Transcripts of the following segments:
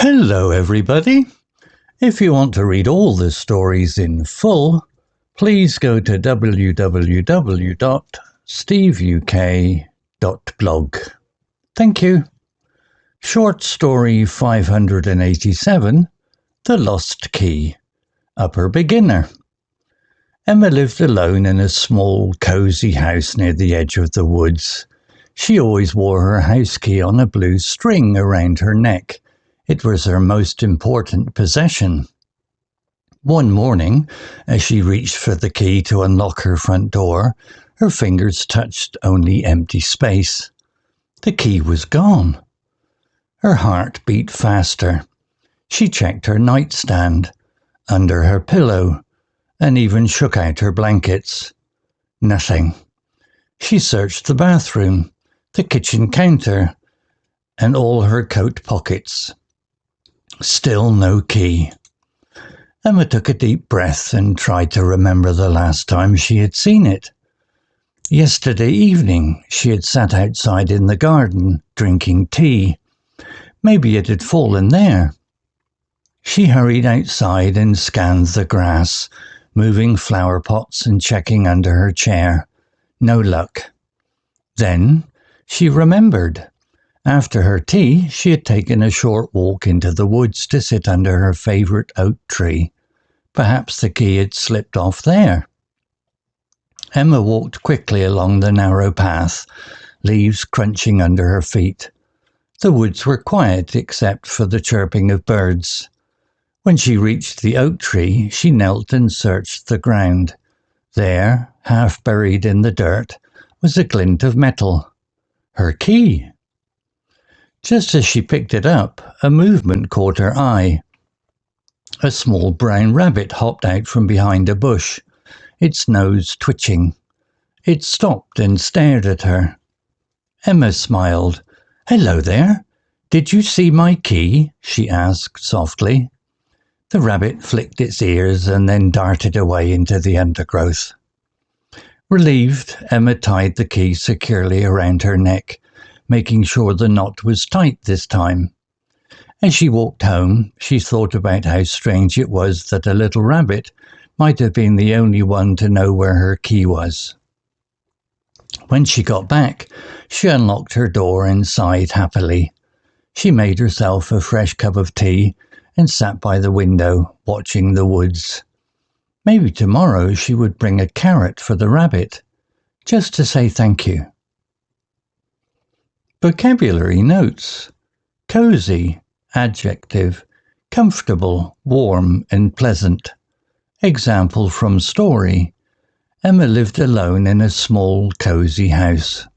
Hello everybody! If you want to read all the stories in full, please go to www.steveuk.blog. Thank you. Short story 587, The Lost Key, Upper Beginner. Emma lived alone in a small, cosy house near the edge of the woods. She always wore her house key on a blue string around her neck. It was her most important possession. One morning, as she reached for the key to unlock her front door, her fingers touched only empty space. The key was gone. Her heart beat faster. She checked her nightstand, under her pillow, and even shook out her blankets. Nothing. She searched the bathroom, the kitchen counter, and all her coat pockets. Still no key. Emma took a deep breath and tried to remember the last time she had seen it. Yesterday evening, she had sat outside in the garden, drinking tea. Maybe it had fallen there. She hurried outside and scanned the grass, moving flower pots and checking under her chair. No luck. Then she remembered. After her tea, she had taken a short walk into the woods to sit under her favourite oak tree. Perhaps the key had slipped off there. Emma walked quickly along the narrow path, leaves crunching under her feet. The woods were quiet except for the chirping of birds. When she reached the oak tree, she knelt and searched the ground. There, half buried in the dirt, was a glint of metal. Her key! Just as she picked it up, a movement caught her eye. A small brown rabbit hopped out from behind a bush, its nose twitching. It stopped and stared at her. Emma smiled. "Hello there. Did you see my key?" she asked softly. The rabbit flicked its ears and then darted away into the undergrowth. Relieved, Emma tied the key securely around her neck, making sure the knot was tight this time. As she walked home, she thought about how strange it was that a little rabbit might have been the only one to know where her key was. When she got back, she unlocked her door and sighed happily. She made herself a fresh cup of tea and sat by the window, watching the woods. Maybe tomorrow she would bring a carrot for the rabbit, just to say thank you. Vocabulary notes. Cosy, adjective, comfortable, warm and pleasant. Example from story. Emma lived alone in a small, cosy house.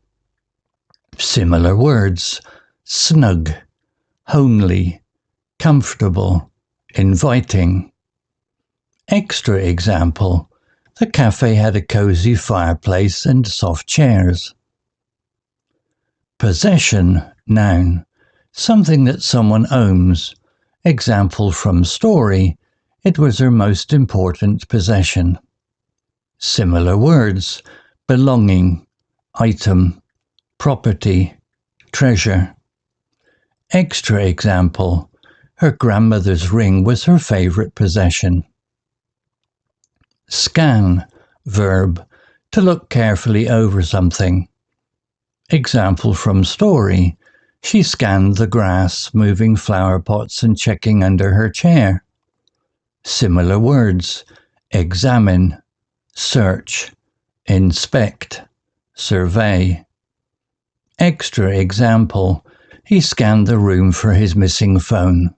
Similar words. Snug, homely, comfortable, inviting. Extra example. The cafe had a cosy fireplace and soft chairs. Possession, noun. Something that someone owns. Example from story. It was her most important possession. Similar words. Belonging, item, property, treasure. Extra example. Her grandmother's ring was her favourite possession. Scan, verb. To look carefully over something. Example from story. She scanned the grass, moving flower pots and checking under her chair. Similar words. Examine, search, inspect, survey. Extra example. He scanned the room for his missing phone.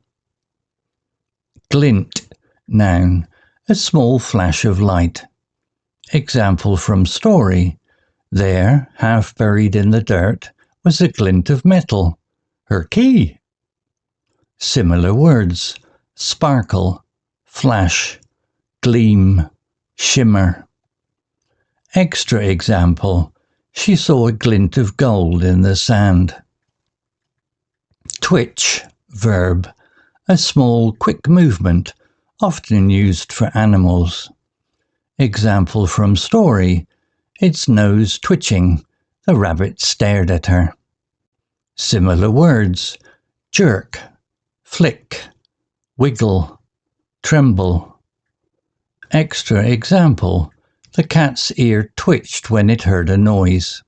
Glint, noun. A small flash of light. Example from story. There, half buried in the dirt, was a glint of metal. Her key. Similar words. Sparkle, flash, gleam, shimmer. Extra example. She saw a glint of gold in the sand. Twitch, verb. A small, quick movement, often used for animals. Example from story. Its nose twitching. The rabbit stared at her. Similar words. Jerk, flick, wiggle, tremble. Extra example, the cat's ear twitched when it heard a noise.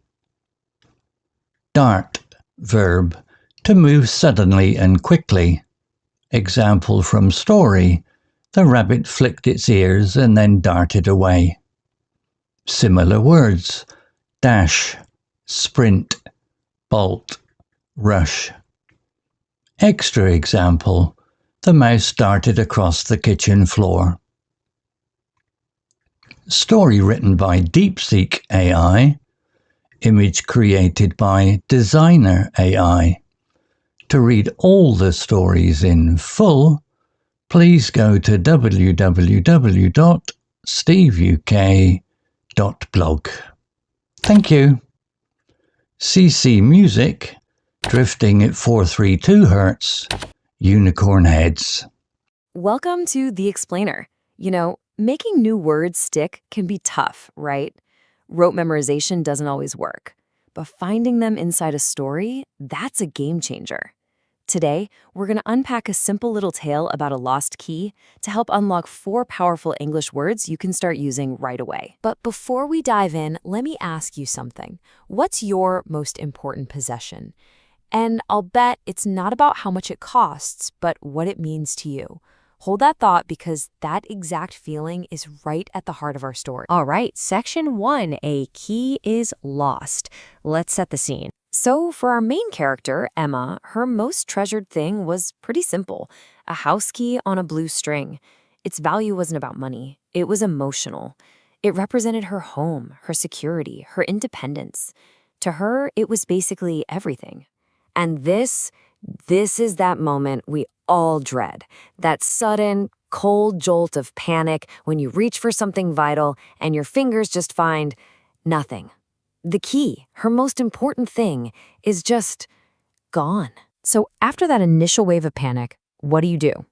Dart, verb, to move suddenly and quickly. Example from story, the rabbit flicked its ears and then darted away. Similar words, dash, sprint, bolt, rush. Extra example, the mouse darted across the kitchen floor. Story written by DeepSeek AI. Image created by Designer AI. To read all the stories in full, please go to www.steveuk.blog. Thank you. CC Music, drifting at 432 Hz, Unicorn Heads. Welcome to The Explainer. You know, making new words stick can be tough, right? Rote memorization doesn't always work. But finding them inside a story, that's a game changer. Today, we're going to unpack a simple little tale about a lost key to help unlock 4 powerful English words you can start using right away. But before we dive in, let me ask you something. What's your most important possession? And I'll bet it's not about how much it costs, but what it means to you. Hold that thought because that exact feeling is right at the heart of our story. All right, section 1, a key is lost. Let's set the scene. So for our main character, Emma, her most treasured thing was pretty simple, a house key on a blue string. Its value wasn't about money, it was emotional. It represented her home, her security, her independence. To her, it was basically everything. And this is that moment we all dread, that sudden, cold jolt of panic when you reach for something vital and your fingers just find nothing. The key, her most important thing, is just gone. So after that initial wave of panic, what do?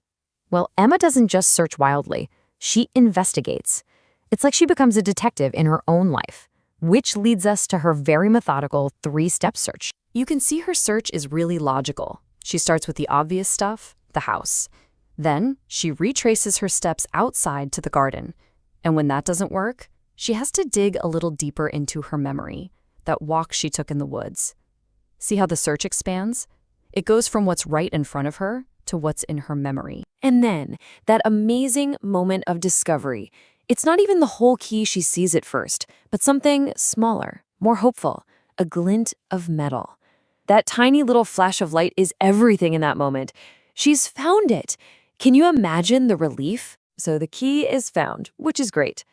Well, Emma doesn't just search wildly, she investigates. It's like she becomes a detective in her own life, which leads us to her very methodical 3-step search. You can see her search is really logical. She starts with the obvious stuff, the house. Then she retraces her steps outside to the garden. And when that doesn't work, she has to dig a little deeper into her memory, that walk she took in the woods. See how the search expands? It goes from what's right in front of her to what's in her memory. And then, that amazing moment of discovery. It's not even the whole key she sees at first, but something smaller, more hopeful, a glint of metal. That tiny little flash of light is everything in that moment. She's found it. Can you imagine the relief? So the key is found, which is great.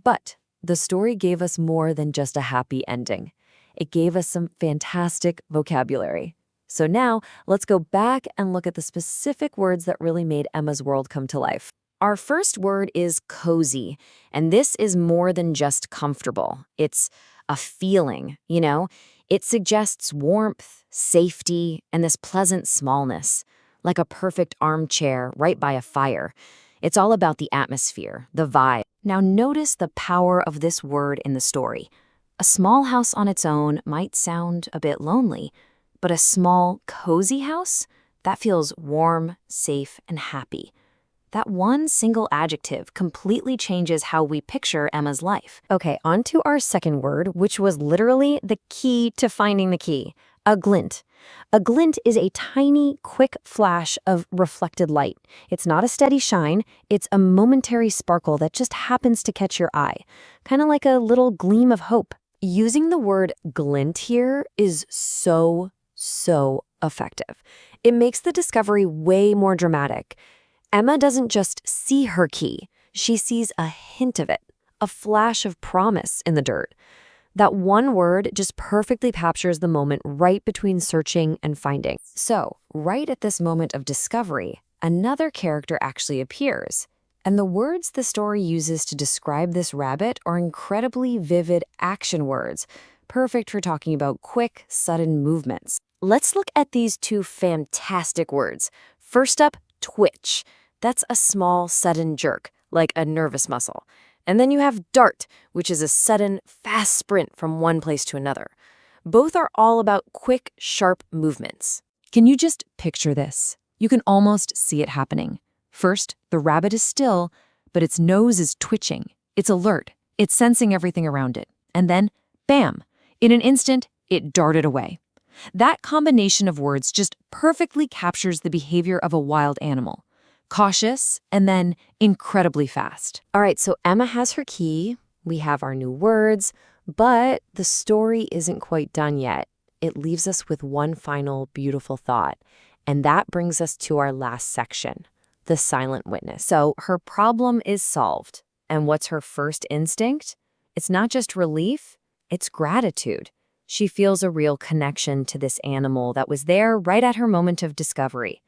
But the story gave us more than just a happy ending. It gave us some fantastic vocabulary. So now, let's go back and look at the specific words that really made Emma's world come to life. Our first word is cozy, and this is more than just comfortable. It's a feeling, you know? It suggests warmth, safety, and this pleasant smallness, like a perfect armchair right by a fire. It's all about the atmosphere, the vibe. Now notice the power of this word in the story. A small house on its own might sound a bit lonely, but a small, cozy house? That feels warm, safe, and happy. That one single adjective completely changes how we picture Emma's life. Okay, on to our second word, which was literally the key to finding the key, a glint. A glint is a tiny, quick flash of reflected light. It's not a steady shine, it's a momentary sparkle that just happens to catch your eye, kind of like a little gleam of hope. Using the word glint here is so effective. It makes the discovery way more dramatic. Emma doesn't just see her key, she sees a hint of it, a flash of promise in the dirt. That one word just perfectly captures the moment right between searching and finding. So, right at this moment of discovery, another character actually appears. And the words the story uses to describe this rabbit are incredibly vivid action words, perfect for talking about quick, sudden movements. Let's look at these 2 fantastic words. First up, twitch. That's a small, sudden jerk, like a nervous muscle. And then you have dart, which is a sudden, fast sprint from one place to another. Both are all about quick, sharp movements. Can you just picture this? You can almost see it happening. First, the rabbit is still, but its nose is twitching. It's alert. It's sensing everything around it. And then, bam! In an instant, it darted away. That combination of words just perfectly captures the behavior of a wild animal. Cautious, and then incredibly fast. All right, so Emma has her key. We have our new words, but the story isn't quite done yet. It leaves us with one final beautiful thought, and that brings us to our last section, the silent witness. So her problem is solved, and what's her first instinct? It's not just relief, it's gratitude. She feels a real connection to this animal that was there right at her moment of discovery.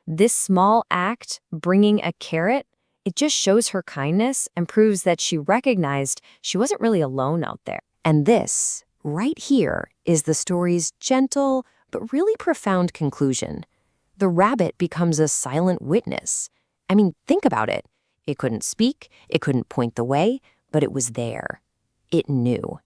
This small act, bringing a carrot, it just shows her kindness and proves that she recognized she wasn't really alone out there. And this, right here, is the story's gentle but really profound conclusion. The rabbit becomes a silent witness. I mean, think about it. It couldn't speak, it couldn't point the way, but it was there. It knew.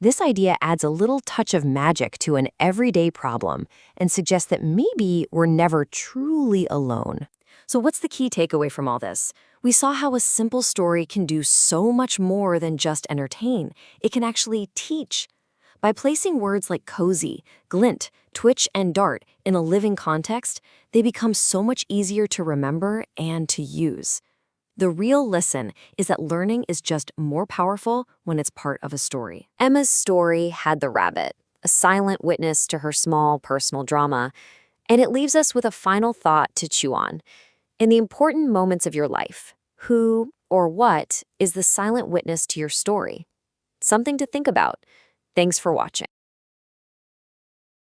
This idea adds a little touch of magic to an everyday problem and suggests that maybe we're never truly alone. So what's the key takeaway from all this? We saw how a simple story can do so much more than just entertain. It can actually teach. By placing words like cozy, glint, twitch, and dart in a living context, they become so much easier to remember and to use. The real lesson is that learning is just more powerful when it's part of a story. Emma's story had the rabbit, a silent witness to her small personal drama, and it leaves us with a final thought to chew on. In the important moments of your life, who or what is the silent witness to your story? Something to think about. Thanks for watching.